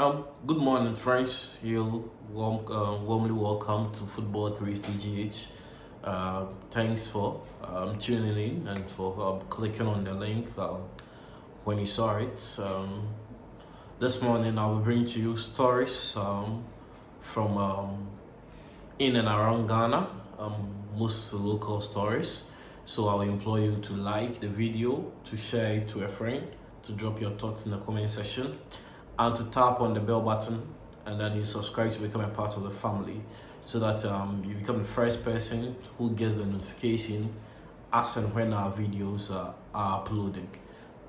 Good morning, friends. Warmly welcome to Football 3 Thanks for tuning in and for clicking on the link when you saw it. This morning, I will bring to you stories from in and around Ghana, most local stories. So I will implore you to like the video, to share it to a friend, to drop your thoughts in the comment section, and to tap on the bell button, and then you subscribe to become a part of the family, so that you become the first person who gets the notification as and when our videos are uploaded.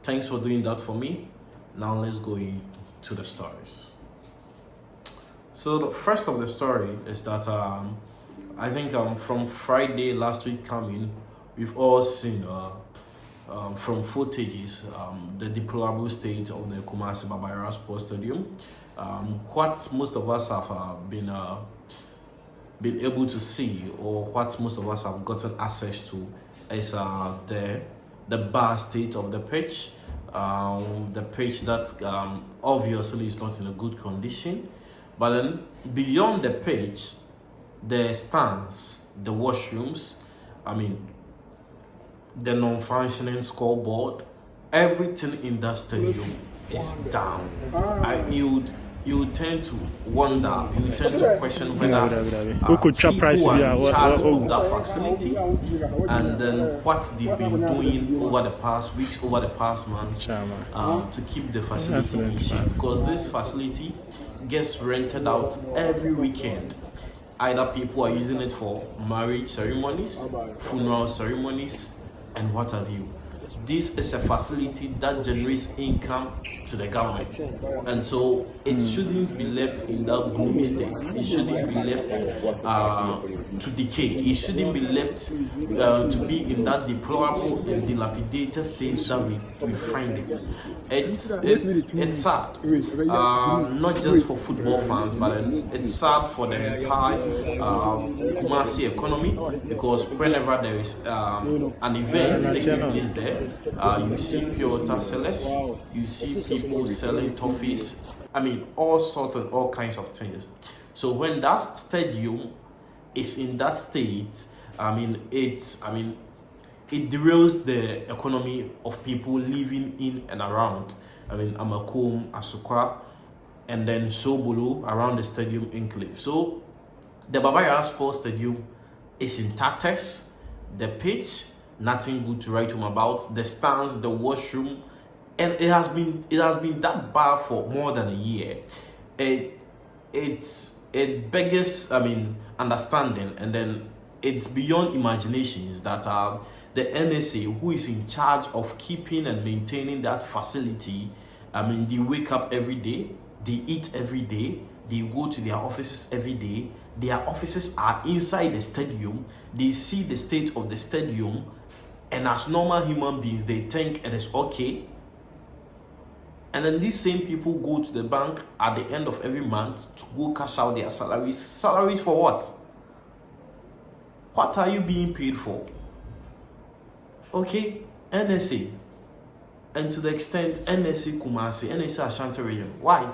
Thanks for doing that for me. Now let's go into the stories. So the first of the story is that I think from Friday last week coming, we've all seen from footages the deplorable state of the Kumasi Yara Sports Stadium. What most of us have been able to see, or what most of us have gotten access to, is the bad state of the pitch. The pitch that obviously is not in a good condition. But then beyond the pitch, the stands, the washrooms, the non-functioning scoreboard, everything in that stadium is down. You tend to wonder, you tend to question whether people are in charge of that facility, and then what they've been doing over the past weeks, over the past months, to keep the facility in shape. Because this facility gets rented out every weekend. Either people are using it for marriage ceremonies, funeral ceremonies, and what have you. This is a facility that generates income to the government, and so it shouldn't be left in that gloomy state. It shouldn't be left to decay. It shouldn't be left to be in that deplorable and dilapidated state that we find it. It's sad, not just for football fans, but it's sad for the entire Kumasi economy, because whenever there is an event taking place there, you see pure water sellers, you see people selling toffees, all kinds of things. So when that stadium is in that state, it derails the economy of people living in and around. Amakum, Asukwa, and then Sobolo around the stadium enclave. So the Yara Sports Stadium is in tatters. The pitch, nothing good to write home about. The stands, the washroom, and it has been that bad for more than a year. It beggars understanding, and then it's beyond imaginations that the NSA, who is in charge of keeping and maintaining that facility, they wake up every day, they eat every day, they go to their offices every day. Their offices are inside the stadium. They see the state of the stadium, and as normal human beings, they think it is okay. And then these same people go to the bank at the end of every month to go cash out their salaries. Salaries for what? What are you being paid for? Okay, NSA. And to the extent NSA Kumasi, NSA Ashanti region. Why?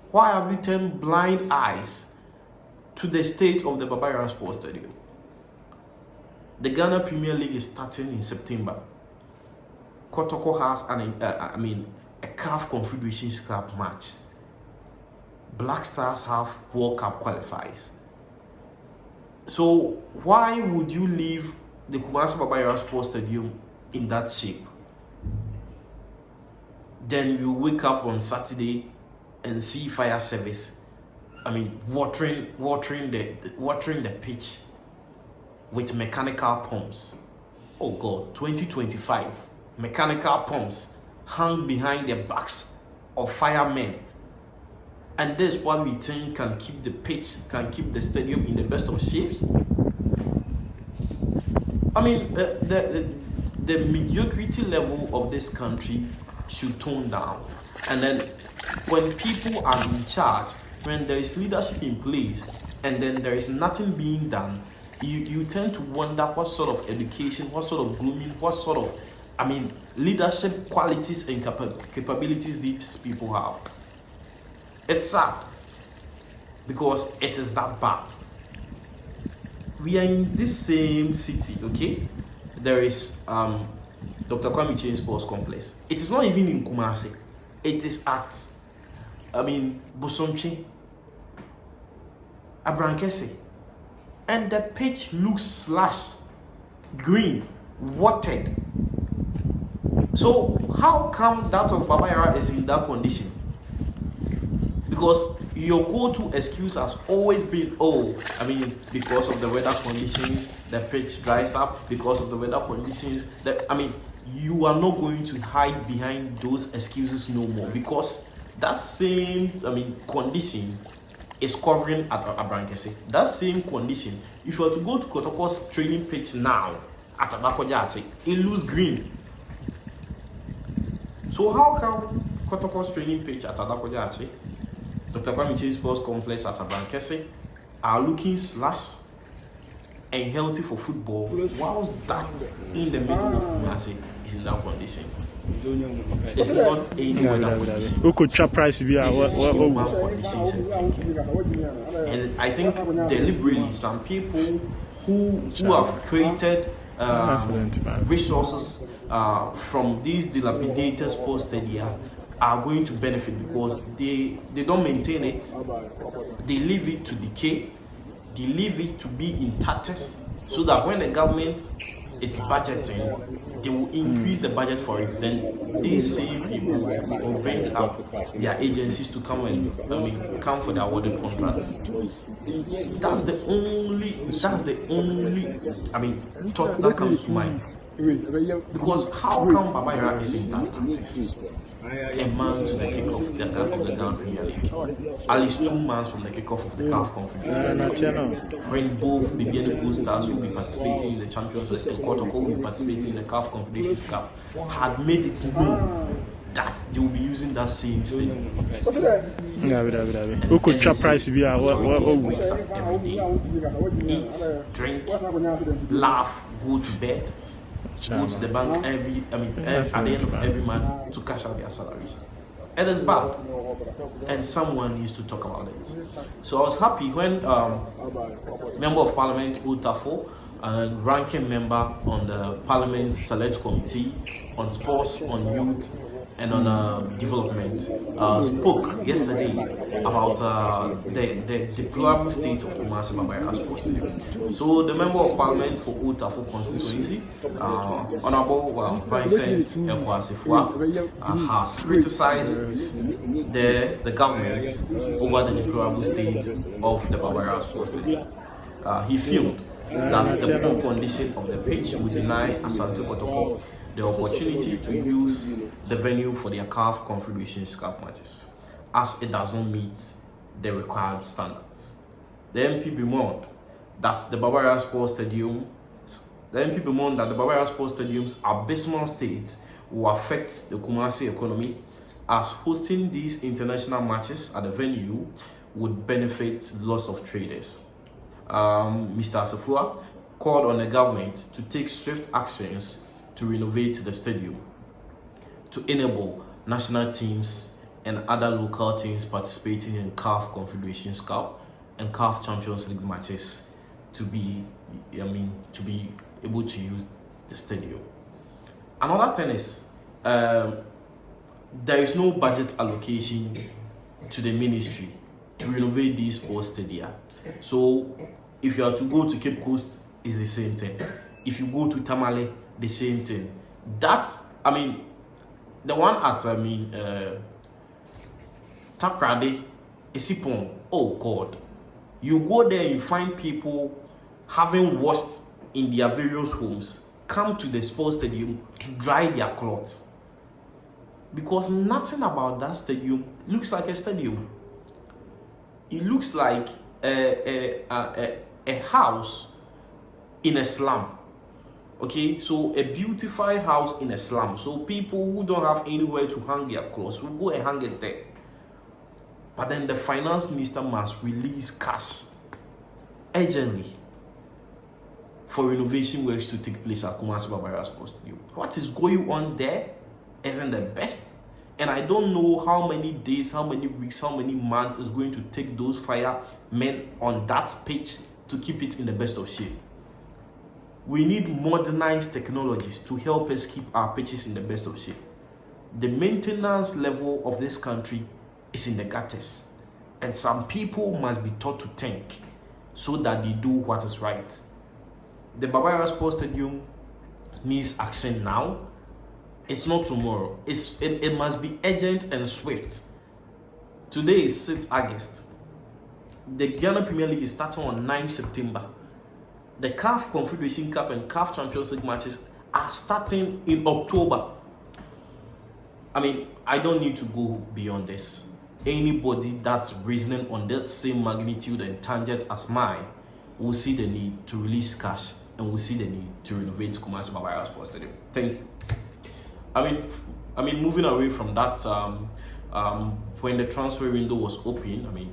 Why have you turned blind eyes to the state of the Yara Sports Stadium? The Ghana Premier League is starting in September. Kotoko has a CAF Confederations Cup match. Black Stars have World Cup qualifiers. So why would you leave the Kumasi Yara Sports Stadium in that shape? Then you wake up on Saturday and see fire service, watering the pitch with mechanical pumps. Oh God, 2025, mechanical pumps hung behind the backs of firemen. And this is what we think can keep the pitch, can keep the stadium in the best of shapes. The mediocrity level of this country should tone down. And then when people are in charge, when there is leadership in place, and then there is nothing being done, you tend to wonder what sort of education, what sort of grooming, what sort of leadership qualities and capabilities these people have. It's sad because it is that bad. We are in this same city, okay? There is Dr. Kwame Kyei Sports Complex. It is not even in Kumasi. It is at, Bosomchi, Abrankese. And the pitch looks slush, green, watered. So how come that of Baba Yara is in that condition? Because your go-to excuse has always been, because of the weather conditions, the pitch dries up. Because of the weather conditions, you are not going to hide behind those excuses no more, because that same, condition is covering at Abrankese. That same condition, if you were to go to Kotoko's training pitch now at Abakojache, it looks green. So how come Kotoko's training pitch at Abakojache, Dr. Kwame Kyei Sports Complex at Abrankese are looking slush and healthy for football, whilst that in the middle of Kumasi is in that condition? It's not any weather condition. Who could trap price be this is human conditions and thinking. And I think deliberately some people who have created resources from these dilapidated sports stadia are going to benefit, because they don't maintain it, they leave it to decay, they leave it to be in tatters, so that when the government is budgeting, they will increase the budget for it. Then these same people will bring up their agencies to come and come for the awarded contracts. That's the only thought that comes to mind. Because how come Baba Yara is in that tactics? A month to the kickoff of the Ghana Premier League, at least 2 months from the kickoff of the CAF Confederation, when both the Biennial Stars will be participating in the Champions League and Kotoko will be participating in the CAF Confederation Cup, had made it known that they will be using that same stadium. Who could trap price be wakes up every day, eat, drink, laugh, go to bed, go to the bank at the end of every month to cash out their salaries. It is bad, and someone needs to talk about it. So I was happy when Member of Parliament Utafo and ranking member on the Parliament Select Committee on Sports, on Youth and on development spoke yesterday about the deplorable state of Kumasi Baba Yara Sports Stadium. So the Member of Parliament for Utafo constituency, Honorable Vincent Ekwasifwa, has criticized the government over the deplorable state of the Baba Yara Sports Stadium. He filmed that the poor condition of the pitch would deny Asante Kotoko the opportunity to use the venue for their CAF Confederation Cup matches, as it does not meet the required standards. The MP bemoaned that the Baba Yara Sports Stadium's abysmal state will affect the Kumasi economy, as hosting these international matches at the venue would benefit lots of traders. Mr. Asafua called on the government to take swift actions to renovate the stadium, to enable national teams and other local teams participating in CAF Confederation Cup and CAF Champions League matches to be able to use the stadium. Another thing is, there is no budget allocation to the ministry to renovate these sports stadia. So if you are to go to Cape Coast, it's the same thing. If you go to Tamale, the same thing. The one at Takrade, Isipon, oh God, you go there and you find people having washed in their various homes, come to the sports stadium to dry their clothes, because nothing about that stadium looks like a stadium. It looks like a house in a slum. Okay, so a beautified house in a slum. So people who don't have anywhere to hang their clothes will go and hang it there. But then the finance minister must release cash urgently for renovation works to take place at Kumasi Baba Yara Sports Stadium. What is going on there isn't the best, And I don't know how many days, how many weeks, how many months it's going to take those firemen on that pitch to keep it in the best of shape. We need modernized technologies to help us keep our pitches in the best of shape. The maintenance level of this country is in the gutters, and some people must be taught to think so that they do what is right. The Yara Sports Stadium needs action now. It's not tomorrow. It must be urgent and swift. Today is 6th August. The Ghana Premier League is starting on 9th September. The CAF Confederation Cup and CAF Champions League matches are starting in October. I mean, I don't need to go beyond this. Anybody that's reasoning on that same magnitude and tangent as mine will see the need to release cash and will see the need to renovate Kumasi Yara Sports Stadium. Thank you. I mean, moving away from that, when the transfer window was open,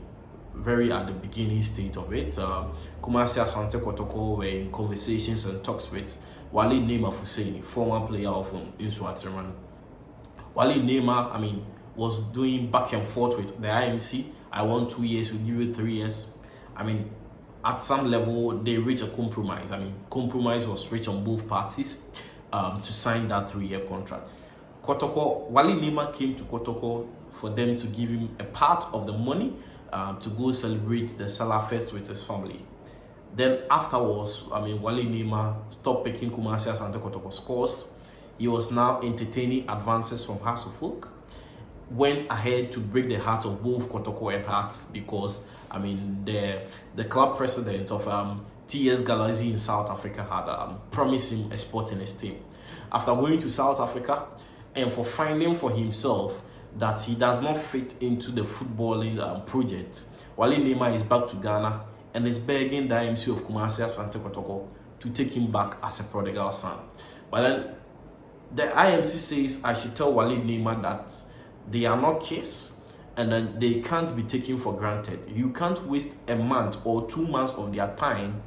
very at the beginning stage of it, Kumasi Asante Kotoko were in conversations and talks with Walid Neymar, former player of Inswatiraman. Walid Neymar, was doing back and forth with the IMC. I want 2 years, we'll give you 3 years. At some level, they reached a compromise. Compromise was reached on both parties to sign that 3-year contract. Walid Neymar came to Kotoko for them to give him a part of the money to go celebrate the Salah Fest with his family. Then afterwards, Walid Neymar stopped picking Kumasi Asante Kotoko scores. He was now entertaining advances from Hasselhoff. Went ahead to break the heart of both Kotoko and Hearts because the club president of TS Galaxy in South Africa had promised him a spot in his team. After going to South Africa and for finding for himself that he does not fit into the footballing project, Walid Neymar is back to Ghana and is begging the IMC of Kumasi Asante Kotoko to take him back as a prodigal son. But then the IMC says I should tell Walid Neymar that they are not kids and then they can't be taken for granted. You can't waste a month or 2 months of their time,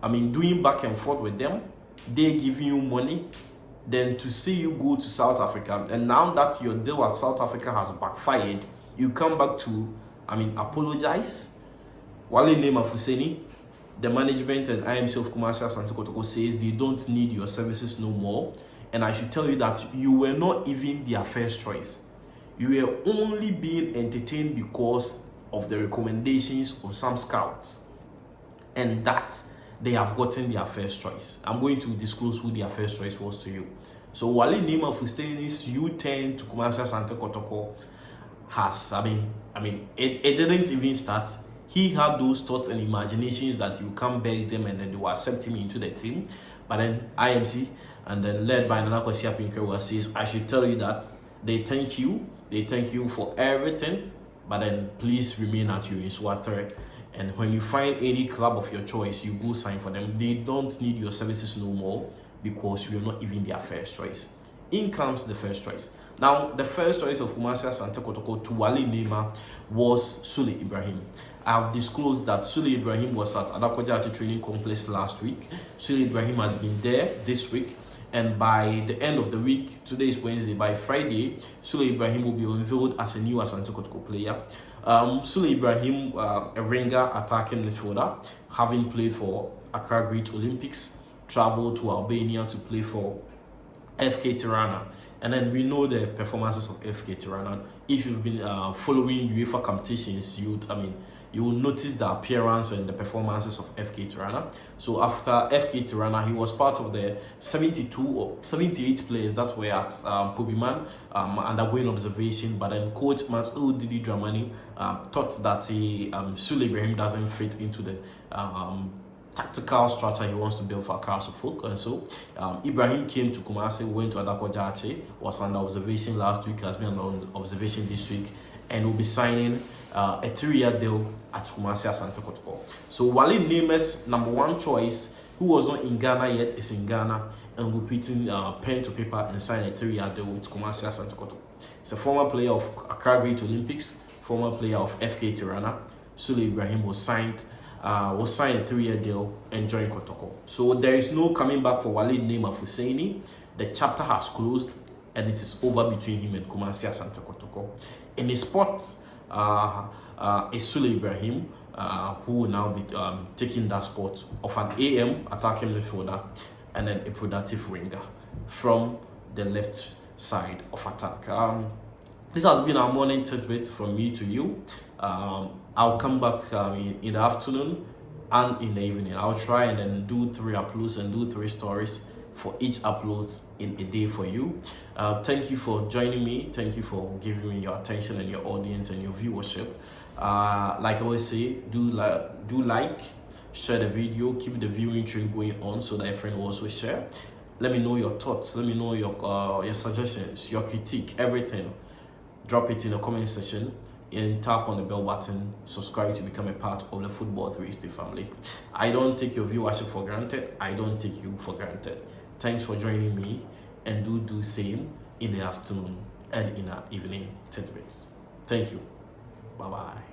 doing back and forth with them. They giving you money, then to see you go to South Africa. And now that your deal at South Africa has backfired, you come back to, apologize. Walid Neymar Fuseni, the management and IMC of Kumasi Asante Kotoko says they don't need your services no more. And I should tell you that you were not even their first choice. You were only being entertained because of the recommendations of some scouts. And that they have gotten their first choice. I'm going to disclose who their first choice was to you. So Walid Neymar Fusteni's U-turn to Kumasi Asante Kotoko has, it didn't even start. He had those thoughts and imaginations that you can't beg them and then they will accept him into the team. But then IMC, and then led by Nana Kwesi Appiah says, I should tell you that they thank you for everything, but then please remain at your Inswatire. And when you find any club of your choice, you go sign for them. They don't need your services no more because you are not even their first choice. In comes the first choice. Now, the first choice of Kumasi Asante Kotoko to Walid Neymar was Sulley Ibrahim. I have disclosed that Sulley Ibrahim was at Adakojachi Training Complex last week. Sulley Ibrahim has been there this week. And by the end of the week, today is Wednesday, by Friday, Sulley Ibrahim will be unveiled as a new Asante Kotoko player. Sulley Ibrahim, a ringer attacking midfielder, having played for Accra Great Olympics, traveled to Albania to play for FK Tirana. And then we know the performances of FK Tirana. If you've been following UEFA competitions, you will notice the appearance and the performances of FK Tirana. So after FK Tirana, he was part of the 72 or 78 players that were at Pobiman undergoing observation. But then coach Masoud Didi Dramani thought that Sulley Ibrahim doesn't fit into the tactical structure he wants to build for Castle Folk. And so Ibrahim came to Kumasi, went to Adakojachi, was under observation last week, has been under observation this week, and will be signing a 3-year deal at Kumasi Asante Kotoko. So Walid Neymar's number one choice, who was not in Ghana yet, is in Ghana and will be putting pen to paper and sign a 3-year deal with Kumasi Asante Kotoko. He's a former player of Accra Great Olympics, former player of FK Tirana. Sulley Ibrahim was signed a 3-year deal and joined Kotoko. So there is no coming back for Walid Neymar Fuseni. The chapter has closed. and it is over between him and Kumasi Asante Kotoko. In his spot, is Sulley Ibrahim, who will now be taking that spot of an AM attacking midfielder and then a productive winger from the left side of attack. This has been our morning tidbits from me to you. I'll come back in the afternoon and in the evening. I'll try and then do 3 uploads and do 3 stories for each upload in a day for you. Thank you for joining me. Thank you for giving me your attention and your audience and your viewership. Like I always say, do like, share the video, keep the viewing train going on so that a friend will also share. Let me know your thoughts. Let me know your suggestions, your critique, everything. Drop it in the comment section and tap on the bell button. Subscribe to become a part of the Football 360 family. I don't take your viewership for granted. I don't take you for granted. Thanks for joining me, and do same in the afternoon and in the evening tidbits. Thank you. Bye bye.